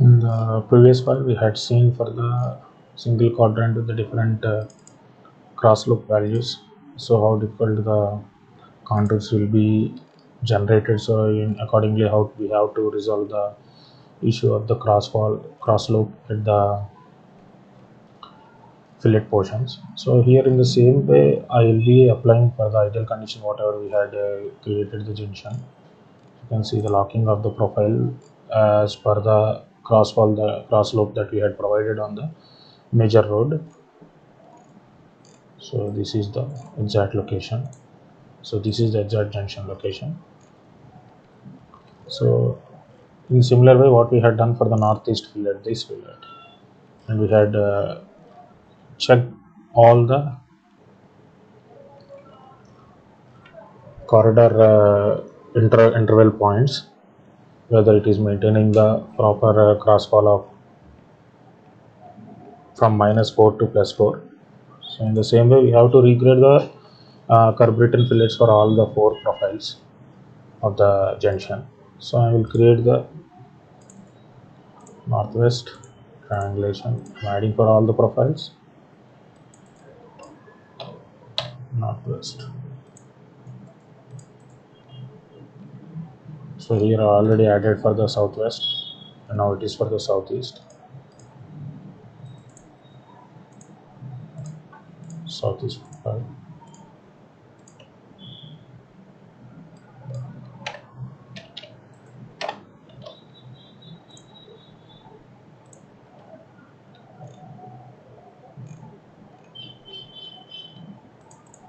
In the previous file, we had seen for the single quadrant with the different cross loop values. So how difficult the contours will be generated. So accordingly, how we have to resolve the issue of the cross loop at the fillet portions. So here in the same way, I will be applying for the ideal condition whatever we had created the junction. You can see the locking of the profile as per the cross loop that we had provided on the major road. So this is the exact location. So this is the exact junction location. So in similar way, what we had done for the northeast fillet, this fillet, and we had checked all the corridor interval points, whether it is maintaining the proper crossfall of from -4 to +4. So in the same way, we have to recreate the curb written fillets for all the 4 profiles of the junction. So I will create the northwest triangulation. I'm adding for all the profiles northwest. So here I already added for the southwest, and now it is for the southeast profile.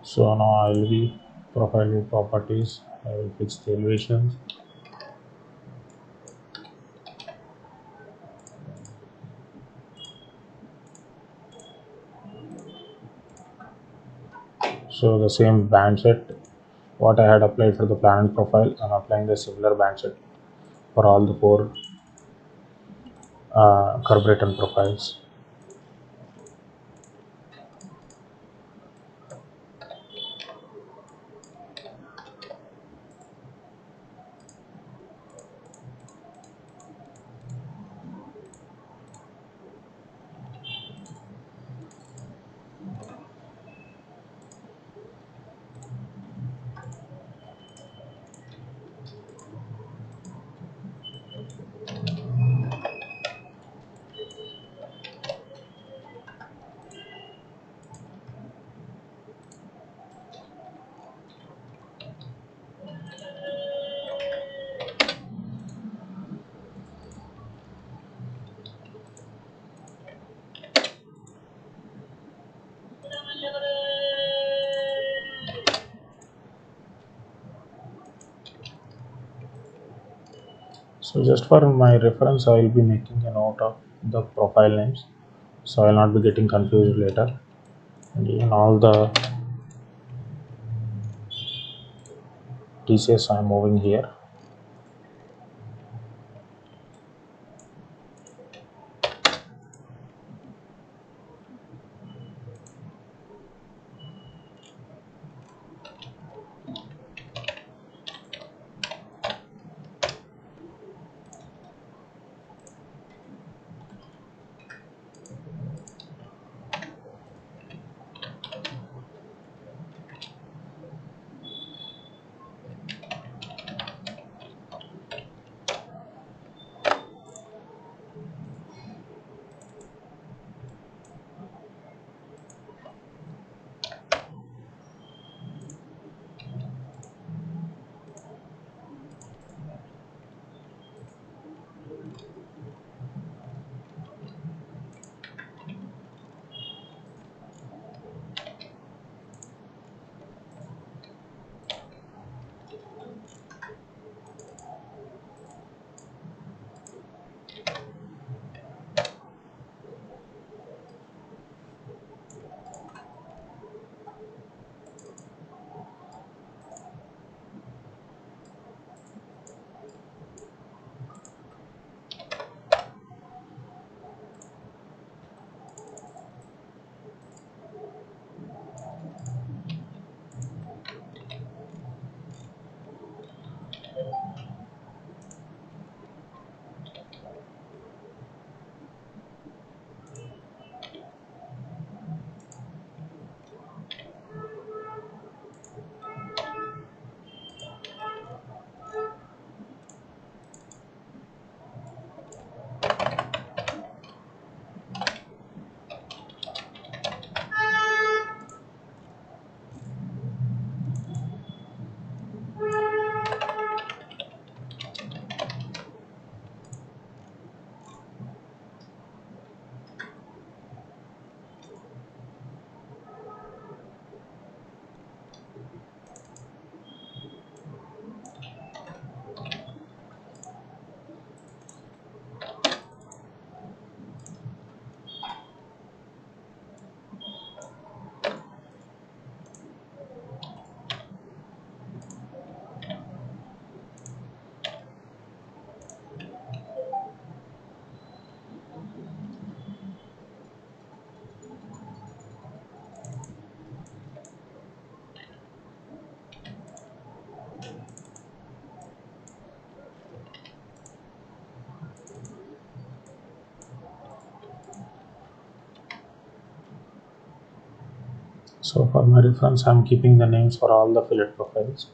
So now I will be profile view properties. I will fix the elevations. So the same band set what I had applied for the planet profile, I'm applying the similar band set for all the 4 curve written profiles. So just for my reference, I will be making a note of the profile names, so I will not be getting confused later. And even all the TCS I am moving here. So for my reference, I'm keeping the names for all the fillet profiles.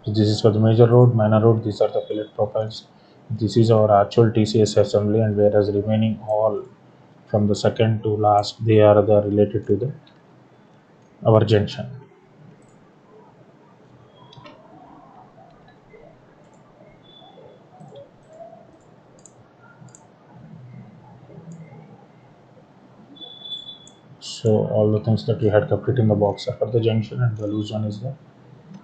So this is for the major road, minor road, these are the fillet profiles. This is our actual TCS assembly, and whereas remaining all from the second to last, they are the related to the our junction. So all the things that we had kept it in the box are for the junction, and the loose one is the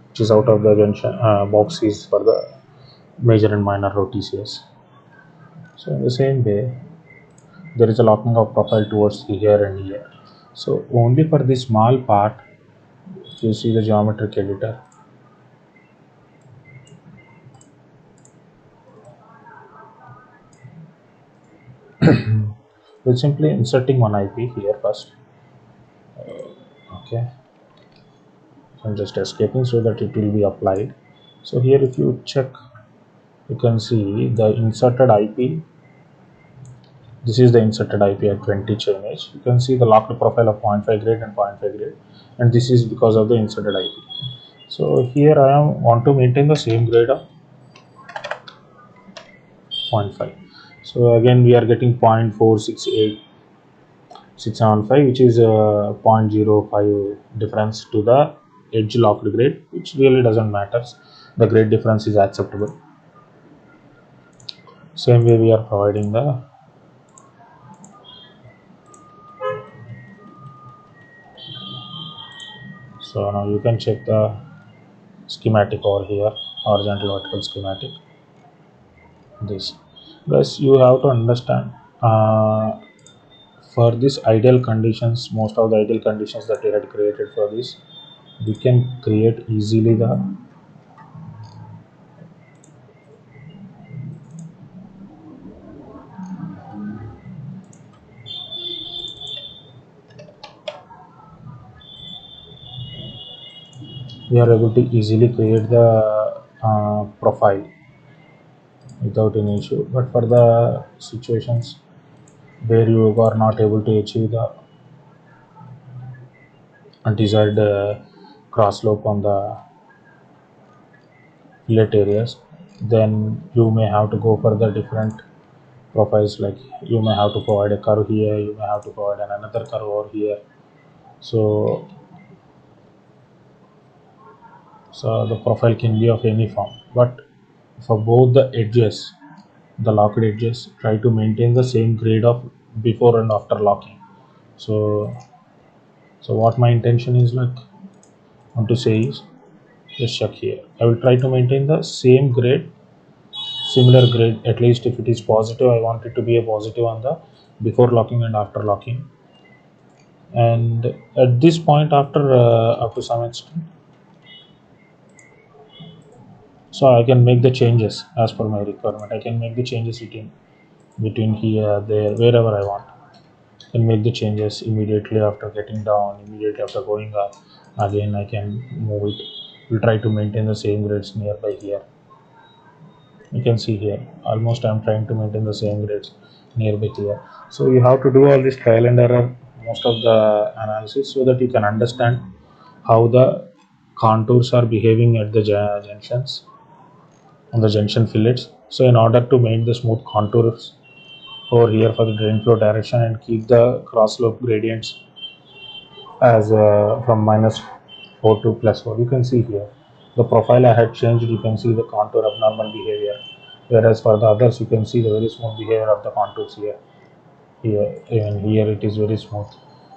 which is out of the junction box is for the major and minor road TCS. So in the same way, there is a locking of profile towards here and here. So only for this small part, if you see the geometric editor, we're simply inserting one IP here first. Okay, I'm just escaping so that it will be applied. So here, if you check, you can see the inserted IP. This is the inserted IP at 20 chain edge. You can see the locked profile of 0.5 grade and 0.5 grade, and this is because of the inserted IP. So here I am want to maintain the same grade of 0.5. So again we are getting 0.468675, which is a 0.05 difference to the edge locked grade, which really doesn't matter. The grade difference is acceptable. Same way we are providing the so now you can check the schematic over here, horizontal vertical schematic. This guys, you have to understand for this ideal conditions, most of the ideal conditions that we had created for this, we can create easily the we are able to easily create the profile without any issue. But for the situations where you are not able to achieve the desired cross slope on the fillet areas, then you may have to go for the different profiles. Like you may have to provide a curve here, you may have to provide another curve over here. So the profile can be of any form, but for both the edges, the locked edges, try to maintain the same grade of before and after locking. So so what my intention is like want to say is, just check here, I will try to maintain the same grade, similar grade. At least if it is positive, I want it to be a positive on the before locking and after locking. And at this point, after up to some extent, so I can make the changes as per my requirement. I can make the changes between here, there, wherever I want. I can make the changes immediately after getting down, immediately after going up. Again, I can move it. We'll try to maintain the same grades nearby here. You can see here, almost I'm trying to maintain the same grades nearby here. So you have to do all this trial and error, most of the analysis, so that you can understand how the contours are behaving at the junctions, on the junction fillets. So in order to make the smooth contours over here for the drain flow direction and keep the cross slope gradients as from -4 to +4, you can see here the profile I had changed. You can see the contour abnormal behavior, whereas for the others you can see the very smooth behavior of the contours here. Even here it is very smooth,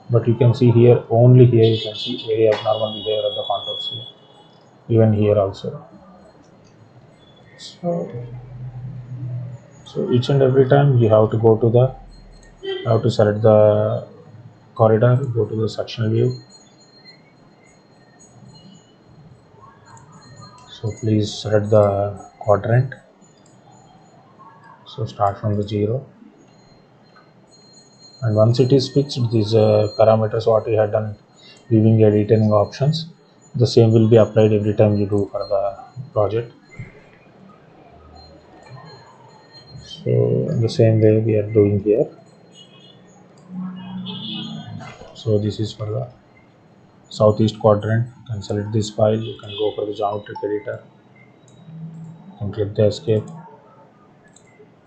but you can see here, only here you can see very abnormal behavior of the contours here, even here also. So so each and every time you have to go to the have to select the corridor, go to the sectional view. So please select the quadrant. So start from the 0, and once it is fixed, these parameters what we had done viewing editing options, the same will be applied every time you do for the project. So in the same way we are doing here. So this is for the southeast quadrant. You can select this file, you can go for the geometric editor and click the escape.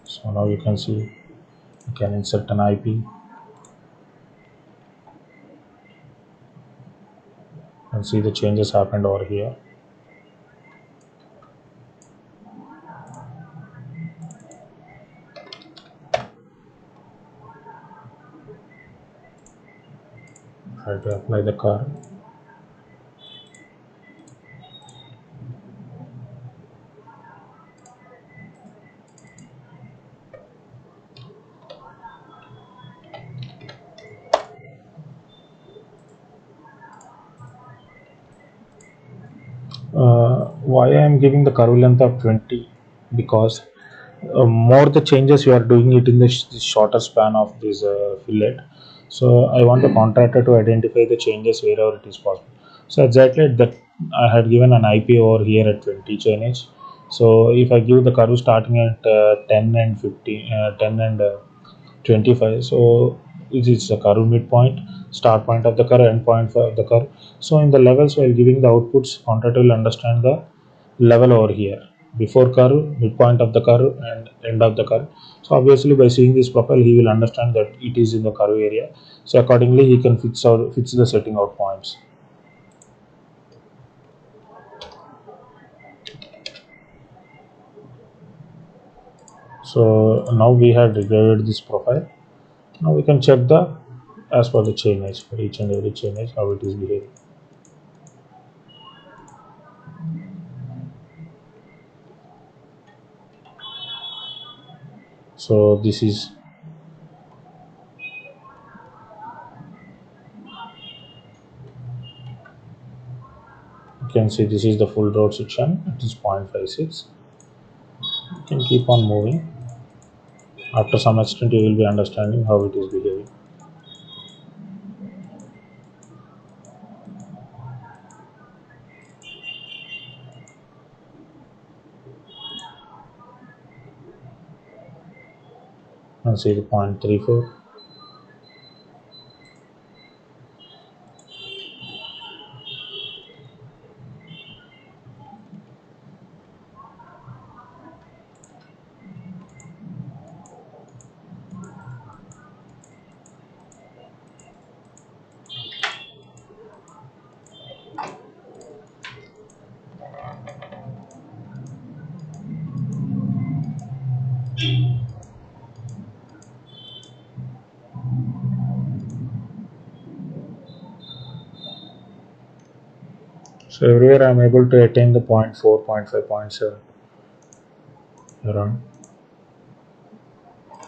So now you can see you can insert an IP and see the changes happened over here. Try to apply the curve. Why I am giving the curve length of 20? Because more the changes you are doing it in the shorter span of this fillet. So I want the contractor to identify the changes wherever it is possible. So exactly that I had given an IP over here at 20 chainage. So if I give the curve starting at 10 and 15, 10 and 25, so it is the curve midpoint, start point of the curve, end point of the curve. So in the levels, while giving the outputs, contractor will understand the level over here, before curve, midpoint of the curve, and end of the curve. So obviously by seeing this profile, he will understand that it is in the curve area. So accordingly he can fix the setting out points. So now we have degraded this profile. Now we can check the as per the chainage, for each and every chainage how it is behaving. So this is, you can see this is the full road section. It is 0.56. You can keep on moving. After some extent you will be understanding how it is behaving. And see the 0.34. So everywhere I am able to attain the 0.4, 0.5, 0.7 around.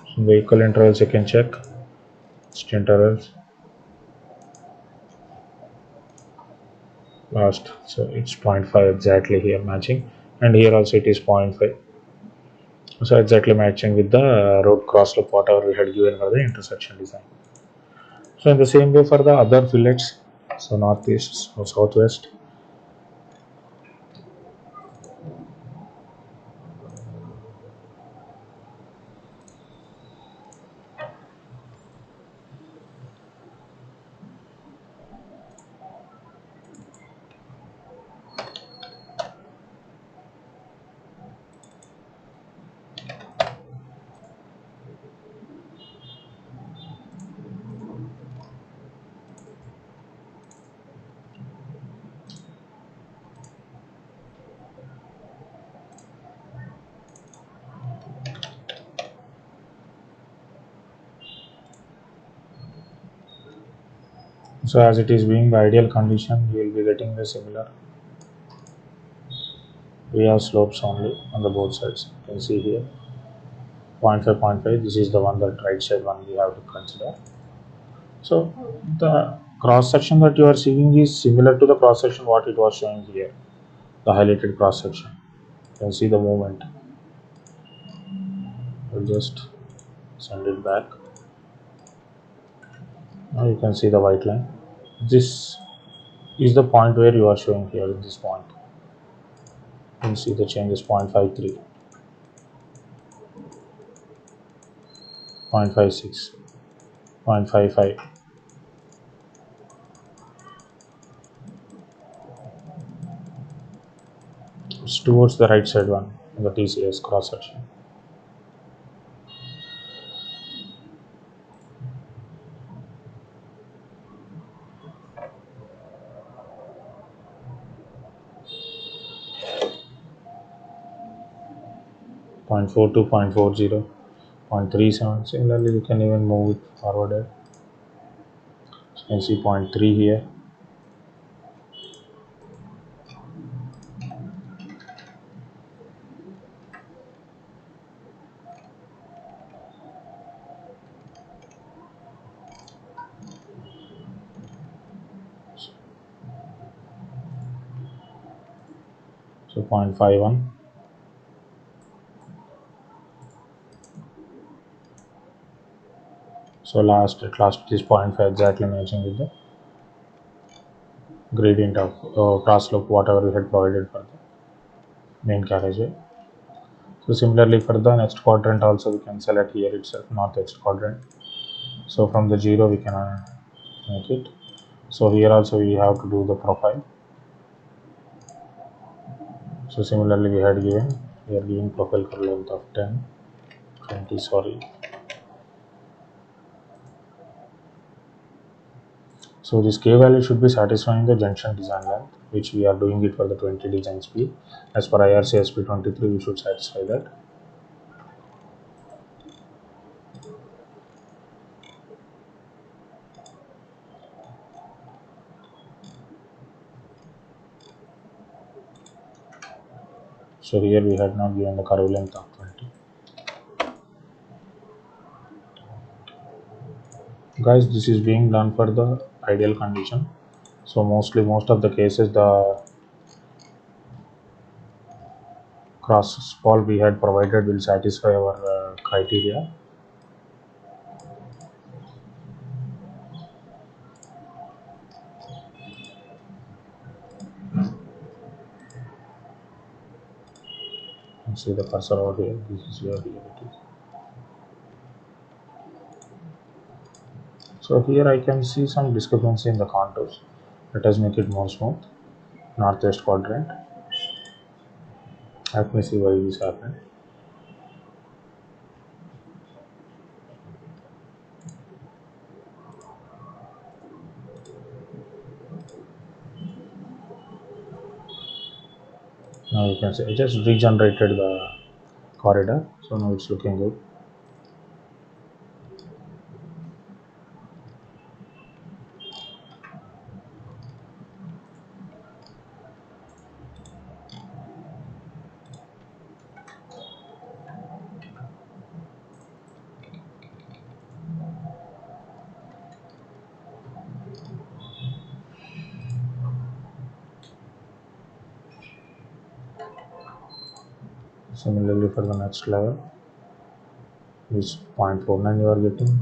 So the equal intervals you can check. Intervals last, so it's 0.5 exactly here matching, and here also it is 0.5. So exactly matching with the road cross loop whatever we had given for the intersection design. So in the same way for the other fillets, so northeast or southwest. So as it is being the ideal condition, you will be getting the similar real slopes only on the both sides. You can see here 0.5, 0.5. This is the one, that right side one we have to consider. So the cross section that you are seeing is similar to the cross section what it was showing here, the highlighted cross section. You can see the movement. I'll just send it back. Now you can see the white line. This is the point where you are showing here in this point. You can see the changes 0.53, 0.56, 0.55. It's towards the right side one, the TCS cross section. Point 0.42, 0.40, 0.37. Similarly, you can even move it forwarded. So you can see 0.3 here. So 0.51. So at last it is 0.5, exactly matching with the gradient of cross slope whatever we had provided for the main carriageway. So similarly for the next quadrant also we can select here itself northeast quadrant. So from the 0 we can make it. So here also we have to do the profile. So similarly we are giving profile curve length of 10, 20, sorry. So this K value should be satisfying the junction design length, which we are doing it for the 20 design speed. As per IRC SP23 we should satisfy that. So here we had not given the curve length of 20. Guys, this is being done for the ideal condition. So most of the cases the cross spall we had provided will satisfy our criteria. And see the cursor over here. This is where here it is. So here I can see some discrepancy in the contours. Let us make it more smooth. Northwest quadrant. Let me see why this happened. Now you can see I just regenerated the corridor, so now it's looking good. Similarly for the next level, which 0.49 you are getting.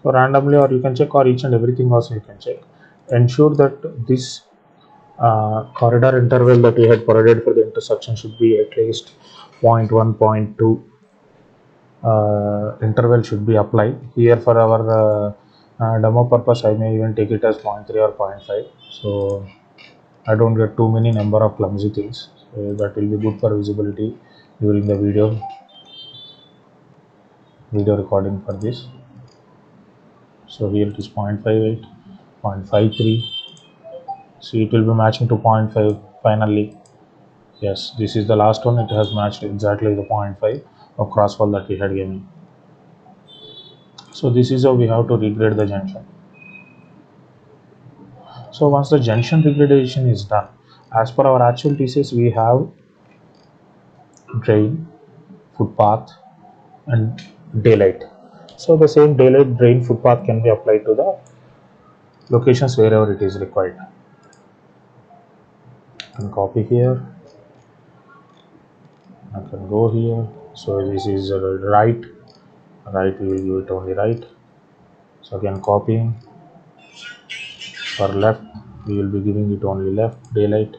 So randomly, or you can check, or each and everything also you can check. Ensure that this corridor interval that we had provided for the intersection should be at least 0.1, 0.2 interval should be applied. Here for our demo purpose, I may even take it as 0.3 or 0.5. So I don't get too many number of clumsy things. So that will be good for visibility during the video recording for this. So here it is 0.58, 0.53. See, it will be matching to 0.5 finally. Yes, this is the last one. It has matched exactly the 0.5 of crossfall that we had given. So this is how we have to regrade the junction. So once the junction regradation is done, as per our actual TCS, we have drain, footpath, and daylight. So the same daylight, drain, footpath can be applied to the locations wherever it is required. I can copy here. I can go here. So this is right. Right, we will give it only right. So again copying. For left, we will be giving it only left, daylight.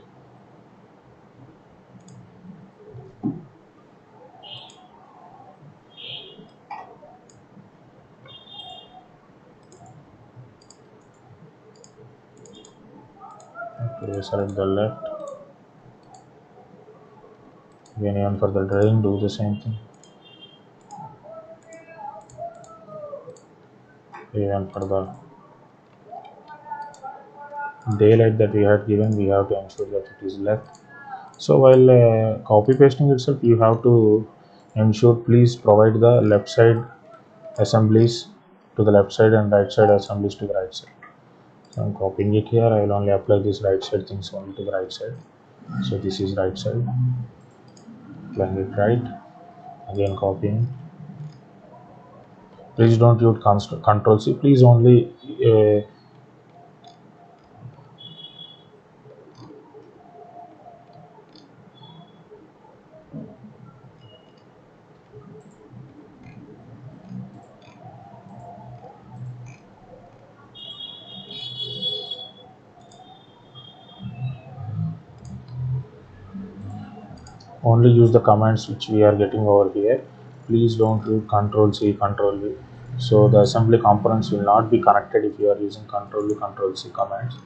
Okay, select the left. Again, even for the drain, do the same thing. Even for the daylight that we had given, we have to ensure that it is left. So while copy pasting itself, you have to ensure please provide the left side assemblies to the left side and right side assemblies to the right side. So I'm copying it here. I will only apply this right side things only to the right side. So this is right side. Applying it right. Again copying. Please don't use Control C. Please only use the commands which we are getting over here. Please don't use Control C, Control V. So the assembly components will not be connected if you are using Control V, Control C commands.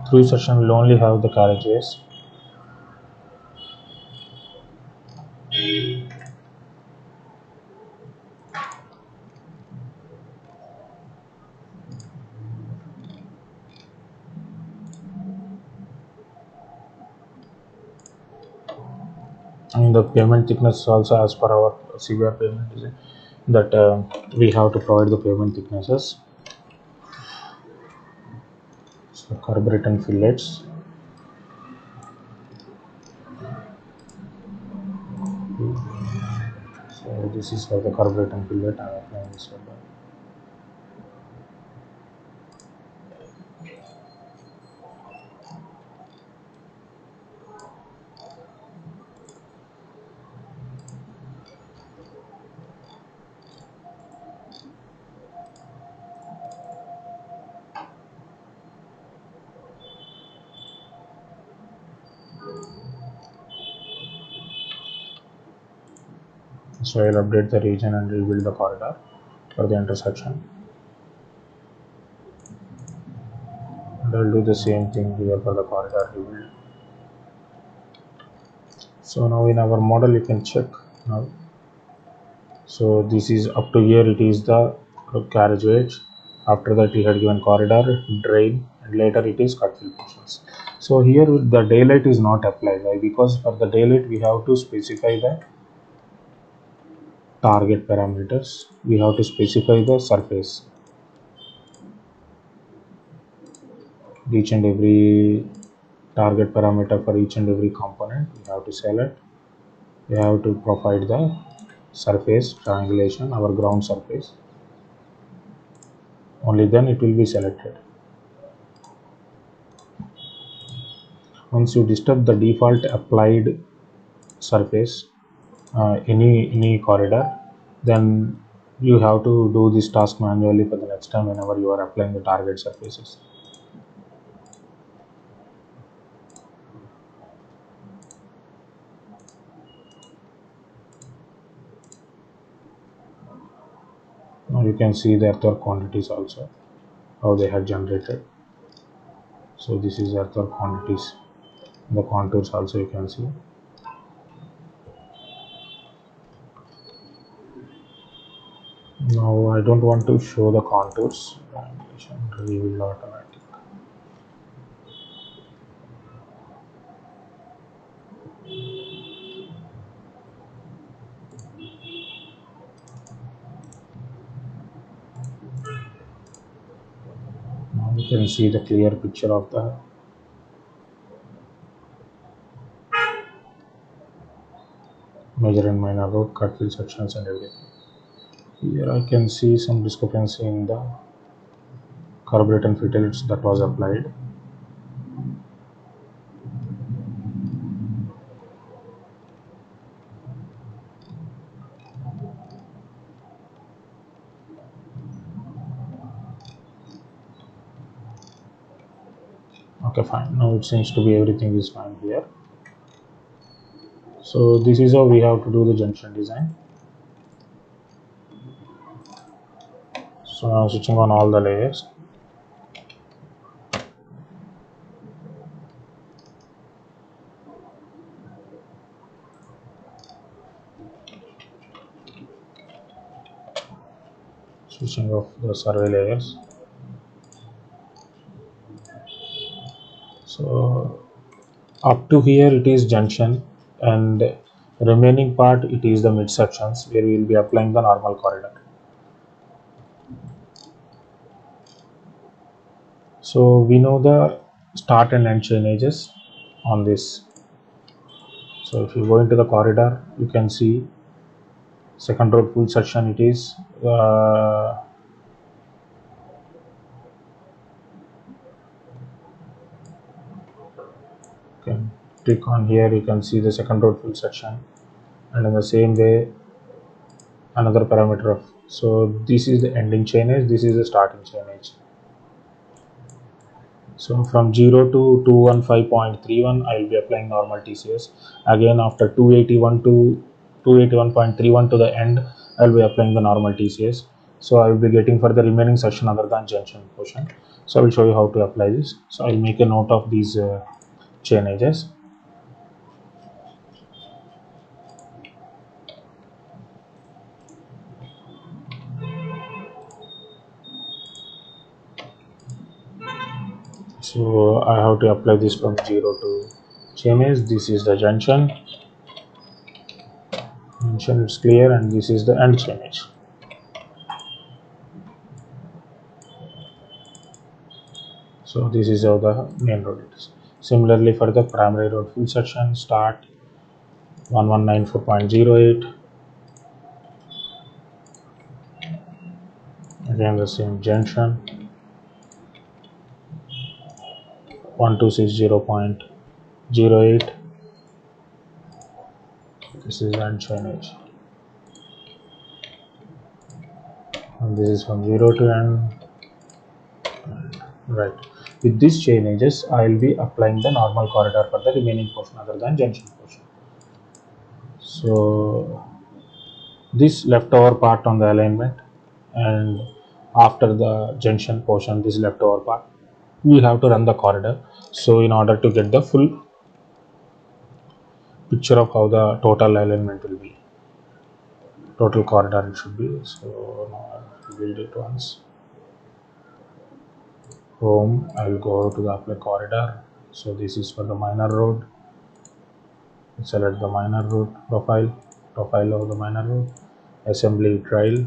Through section will only have the carriageways. And the payment thickness also as per our CBR payment is that we have to provide the payment thicknesses. So carburetor fillets. So this is for the carburetor fillet. I am applying this one. So I'll update the region and rebuild the corridor for the intersection. And I'll do the same thing here for the corridor rebuild. So now in our model you can check now. So this is up to here it is the carriageway. After that we had given corridor, drain, and later it is cut fill portions. So here the daylight is not applied. Why? Because for the daylight we have to specify the target parameters. We have to specify the surface. Each and every target parameter for each and every component we have to select. We have to provide the surface triangulation, our ground surface. Only then it will be selected. Once you disturb the default applied surface, any corridor, then you have to do this task manually for the next time whenever you are applying the target surfaces. Now you can see the earthwork quantities also, how they have generated. So this is earthwork quantities. The contours also you can see. Now I don't want to show the contours. Reveal automatic. Now you can see the clear picture of the major and minor road, cut fill sections and everything. Here I can see some discrepancy in the carburetor fittings that was applied. Okay, fine. Now it seems to be everything is fine here. So this is how we have to do the junction design. So now switching on all the layers. Switching off the survey layers. So up to here it is junction, and remaining part it is the mid sections where we will be applying the normal corridor. So we know the start and end chainages on this. So if you go into the corridor, you can see second road full section. It is you can click on here. You can see the second road full section, and in the same way another parameter of. So this is the ending chainage. This is the starting chainage. So from 0 to 215.31, I will be applying normal TCS. Again, after 281 to 281.31 to the end, I will be applying the normal TCS. So I will be getting for the remaining section other than junction portion. So I will show you how to apply this. So I will make a note of these chain edges. So I have to apply this from 0 to chain edge. This is the junction. Junction is clear, and this is the end chain edge. So this is how the main road is. Similarly for the primary road full section, start 1194.08, again the same junction 1260.08. This is end chainage, and this is from 0 to end. Right. With these chainages, I will be applying the normal corridor for the remaining portion other than junction portion. So this leftover part on the alignment, and after the junction portion, this leftover part, we have to run the corridor. So in order to get the full picture of how the total alignment will be, total corridor it should be. So now I'll build it once. Home, I will go to the apply corridor. So this is for the minor road. Select the minor road profile of the minor road, assembly trial,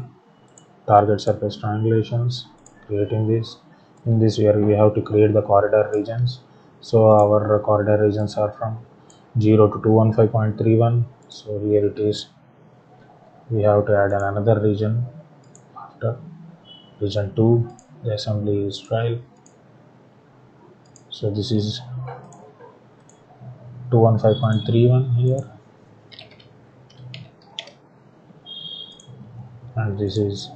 target surface triangulations, creating this. In this where we have to create the corridor regions. So our corridor regions are from 0 to 215.31. So here it is, we have to add another region after region 2. The assembly is trial. So this is 215.31 here, and this is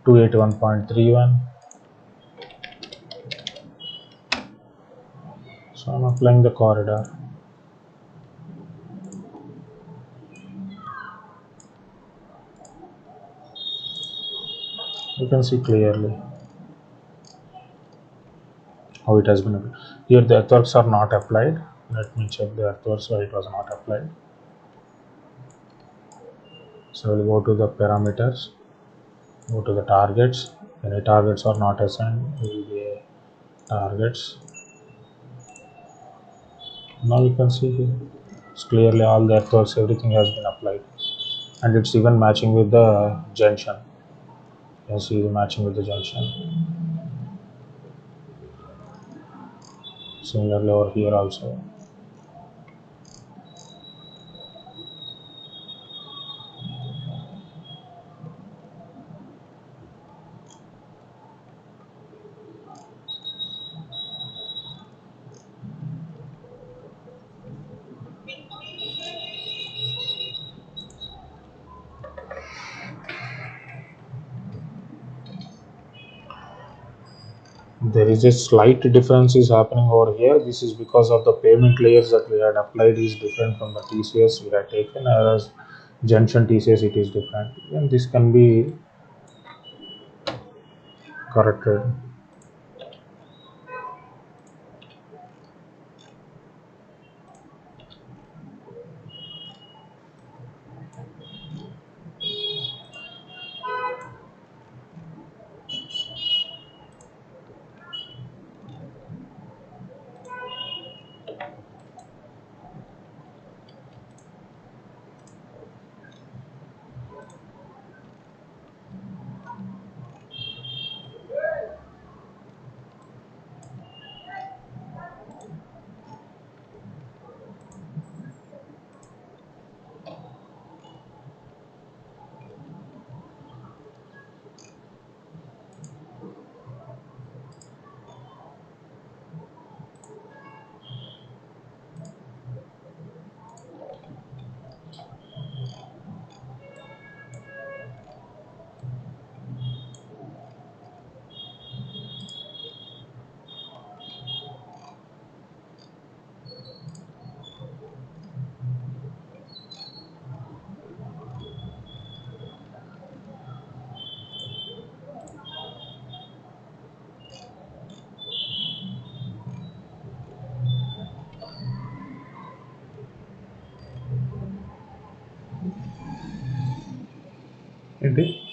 281.31. So I'm applying the corridor. You can see clearly how it has been applied. Here the earthworks are not applied. Let me check the earthworks why it was not applied. So we'll go to the parameters, go to the targets. Any targets are not assigned, will be targets. Now you can see here, it's clearly all the earthworks, everything has been applied, and it's even matching with the junction. You can see the matching with the junction. Similarly over here also. There is a slight difference is happening over here. This is because of the payment layers that we had applied is different from the TCS we had taken, whereas Junction TCS it is different. And this can be corrected. Indeed.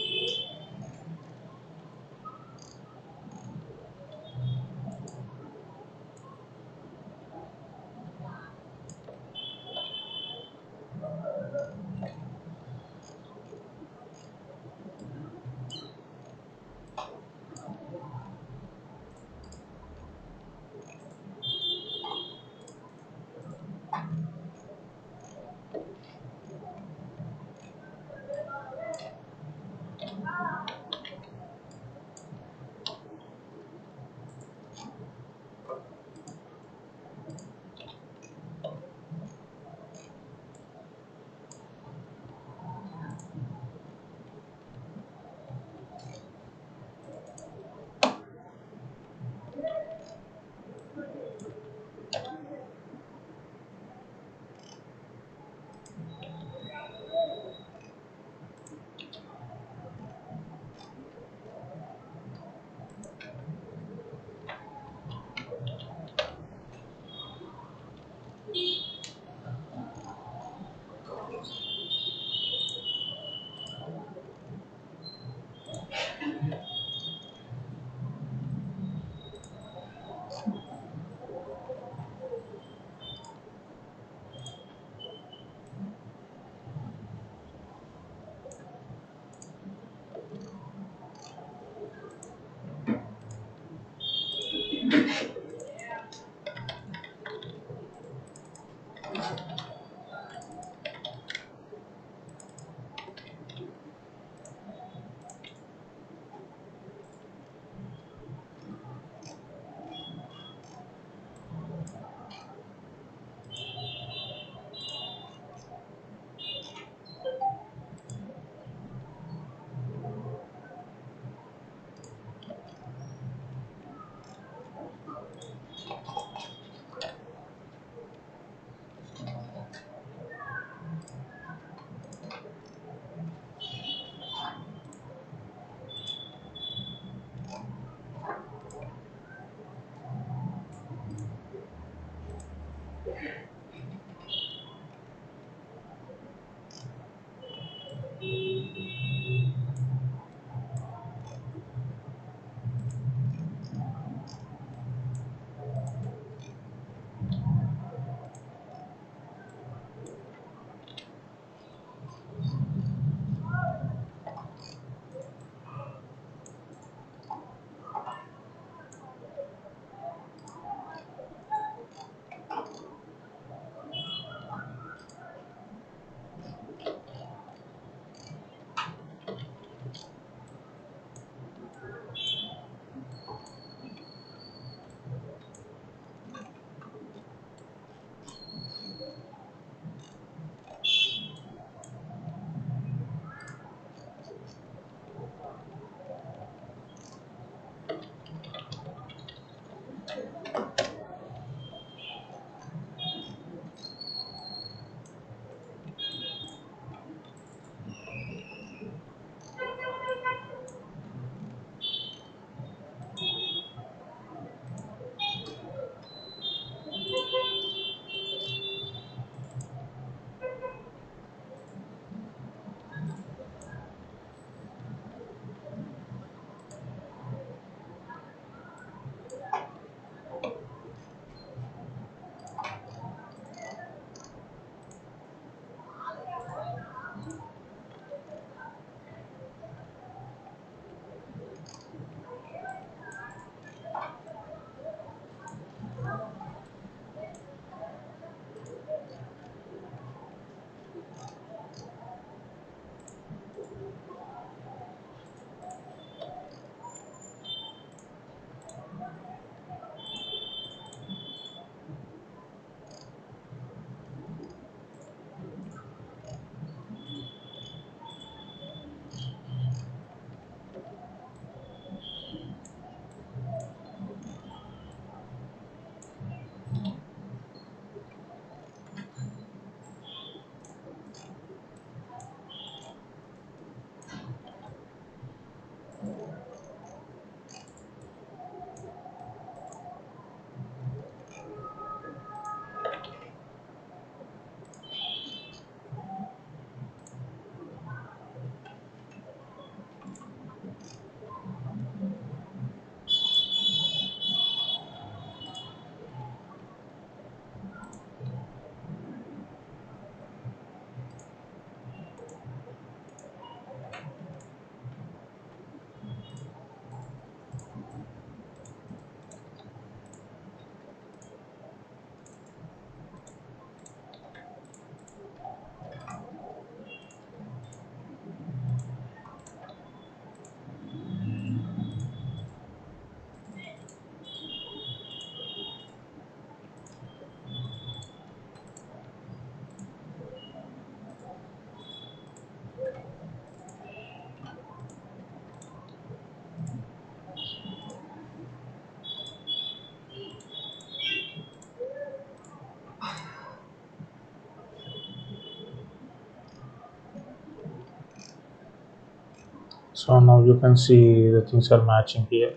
So now you can see the things are matching here,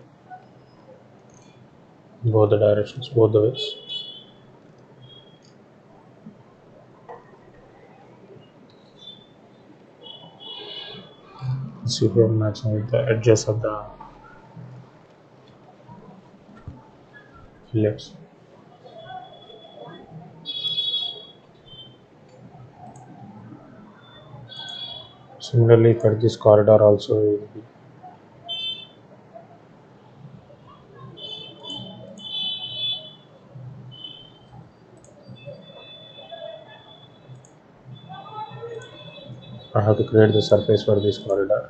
both the directions, both the ways. See here matching with the edges of the fillets. Similarly for this corridor also will be. I have to create the surface for this corridor.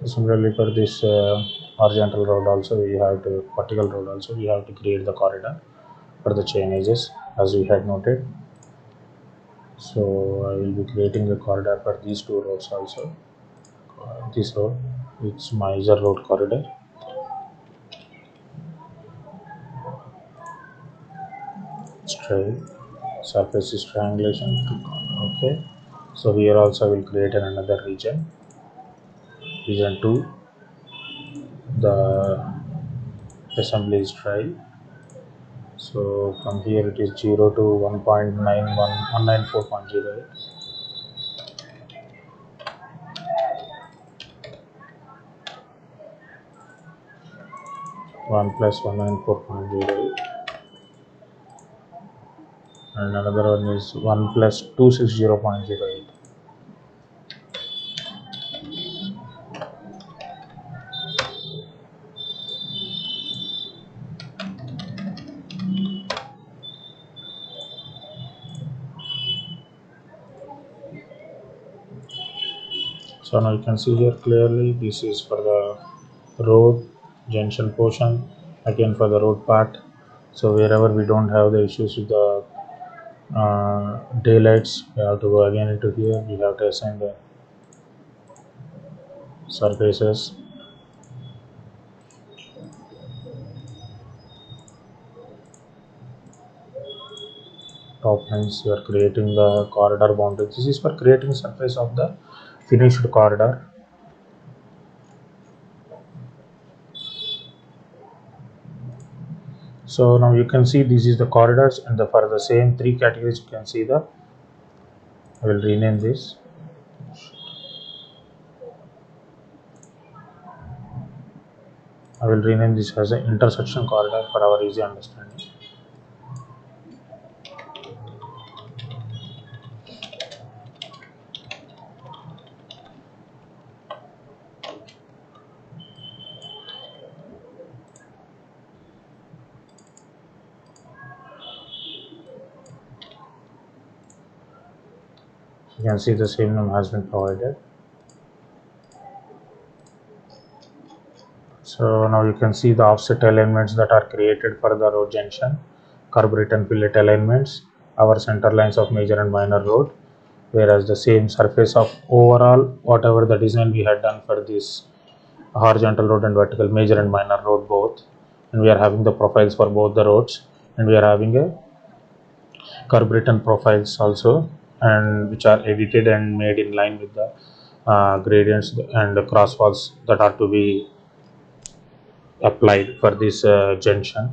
So similarly for this horizontal road also we have to vertical road also we have to create the corridor for the chain edges as we had noted. So I will be creating a corridor for these two roads also. This road, it's Miser road corridor. Straight surface is triangulation. Okay. So here also I will create another region. Region 2. The assembly is trial. So from here it is 0 to 1.91 1 plus 194.08 and another one is 1 plus 260.08. So now you can see here clearly this is for the road junction portion, again for the road part. So wherever we don't have the issues with the daylights, we have to go again into here. We have to assign the surfaces. Top lines, we are creating the corridor boundary. This is for creating surface of the finished corridor. So now you can see this is the corridors, and for the same three categories you can see the. I will rename this. I will rename this as an intersection corridor for our easy understanding. You can see the same name has been provided. So now you can see the offset alignments that are created for the road junction, carburetor and fillet alignments, our center lines of major and minor road, whereas the same surface of overall whatever the design we had done for this horizontal road and vertical major and minor road both, and we are having the profiles for both the roads, and we are having a carburetor profiles also, and which are edited and made in line with the gradients and the cross walls that are to be applied for this junction.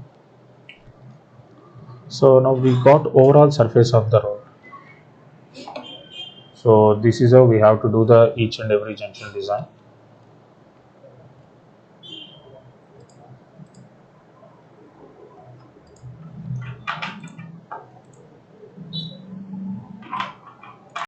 So now we got overall surface of the road. So this is how we have to do the each and every junction design.